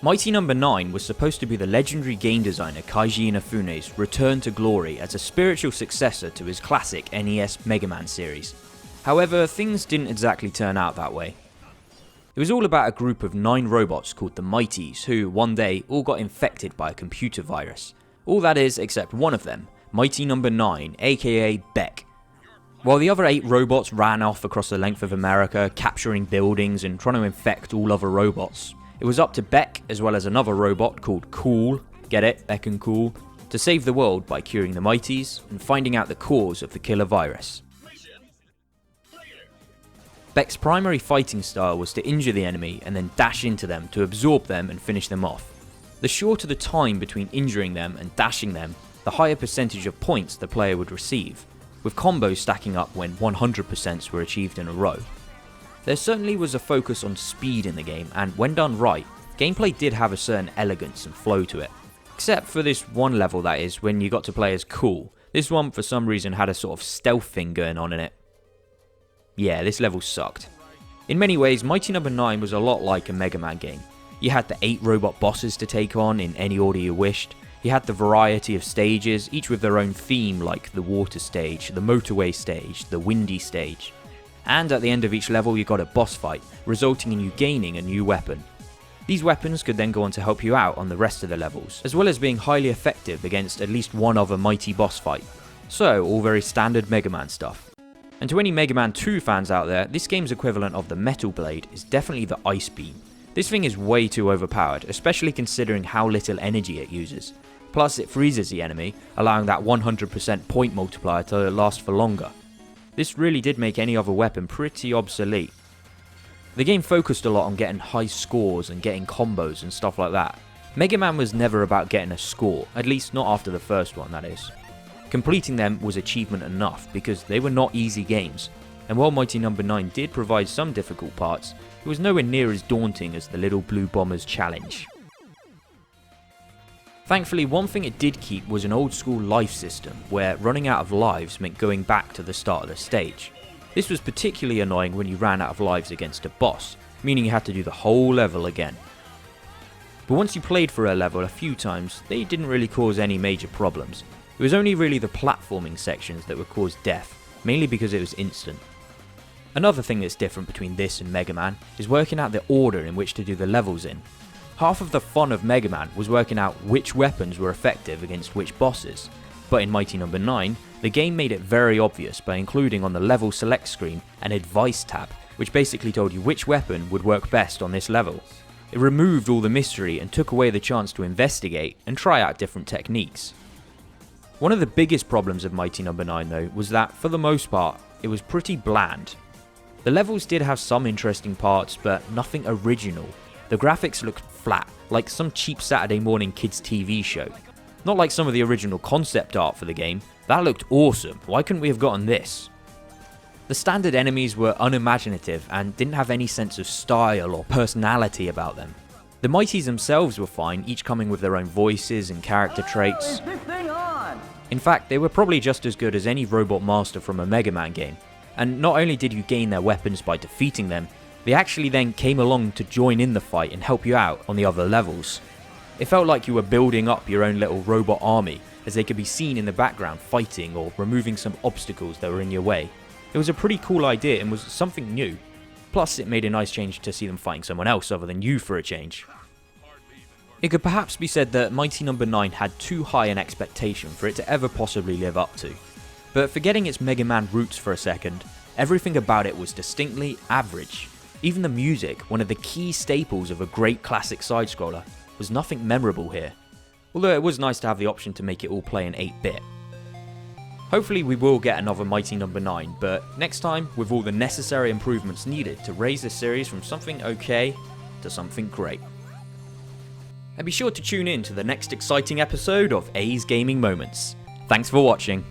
Mighty No. 9 was supposed to be the legendary game designer Keiji Inafune's return to glory as a spiritual successor to his classic NES Mega Man series. However, things didn't exactly turn out that way. It was all about a group of 9 robots called the Mighties who, one day, all got infected by a computer virus. All that is, except one of them, Mighty No. 9, aka Beck. While the other 8 robots ran off across the length of America, capturing buildings and trying to infect all other robots, it was up to Beck, as well as another robot called Cool, get it, Beck and Cool, to save the world by curing the Mighties and finding out the cause of the killer virus. Beck's primary fighting style was to injure the enemy and then dash into them to absorb them and finish them off. The shorter the time between injuring them and dashing them, the higher percentage of points the player would receive, with combos stacking up when 100% were achieved in a row. There certainly was a focus on speed in the game, and when done right, gameplay did have a certain elegance and flow to it. Except for this one level, that is, when you got to play as Cool. This one for some reason had a sort of stealth thing going on in it. Yeah, this level sucked. In many ways, Mighty No. 9 was a lot like a Mega Man game. You had the 8 robot bosses to take on in any order you wished. You had the variety of stages, each with their own theme, like the water stage, the motorway stage, the windy stage. And at the end of each level you got a boss fight, resulting in you gaining a new weapon. These weapons could then go on to help you out on the rest of the levels, as well as being highly effective against at least one other mighty boss fight. So, all very standard Mega Man stuff. And to any Mega Man 2 fans out there, this game's equivalent of the Metal Blade is definitely the Ice Beam. This thing is way too overpowered, especially considering how little energy it uses. Plus it freezes the enemy, allowing that 100% point multiplier to last for longer. This really did make any other weapon pretty obsolete. The game focused a lot on getting high scores and getting combos and stuff like that. Mega Man was never about getting a score, at least not after the first one, that is. Completing them was achievement enough because they were not easy games, and while Mighty No. 9 did provide some difficult parts, it was nowhere near as daunting as the Little Blue Bombers challenge. Thankfully, one thing it did keep was an old school life system, where running out of lives meant going back to the start of the stage. This was particularly annoying when you ran out of lives against a boss, meaning you had to do the whole level again. But once you played for a level a few times, they didn't really cause any major problems. It was only really the platforming sections that would cause death, mainly because it was instant. Another thing that's different between this and Mega Man is working out the order in which to do the levels in. Half of the fun of Mega Man was working out which weapons were effective against which bosses, but in Mighty No. 9, the game made it very obvious by including on the level select screen an advice tab, which basically told you which weapon would work best on this level. It removed all the mystery and took away the chance to investigate and try out different techniques. One of the biggest problems of Mighty No. 9 though was that, for the most part, it was pretty bland. The levels did have some interesting parts, but nothing original. The graphics looked flat, like some cheap Saturday morning kids TV show. Not like some of the original concept art for the game. That looked awesome, why couldn't we have gotten this? The standard enemies were unimaginative and didn't have any sense of style or personality about them. The Mighties themselves were fine, each coming with their own voices and character traits. In fact, they were probably just as good as any robot master from a Mega Man game. And not only did you gain their weapons by defeating them, they actually then came along to join in the fight and help you out on the other levels. It felt like you were building up your own little robot army, as they could be seen in the background fighting or removing some obstacles that were in your way. It was a pretty cool idea and was something new. Plus it made a nice change to see them fighting someone else other than you for a change. It could perhaps be said that Mighty No. 9 had too high an expectation for it to ever possibly live up to. But forgetting its Mega Man roots for a second, everything about it was distinctly average. Even the music, one of the key staples of a great classic side-scroller, was nothing memorable here. Although it was nice to have the option to make it all play in 8-bit. Hopefully we will get another Mighty No. 9, but next time with all the necessary improvements needed to raise this series from something okay to something great. And be sure to tune in to the next exciting episode of A's Gaming Moments. Thanks for watching.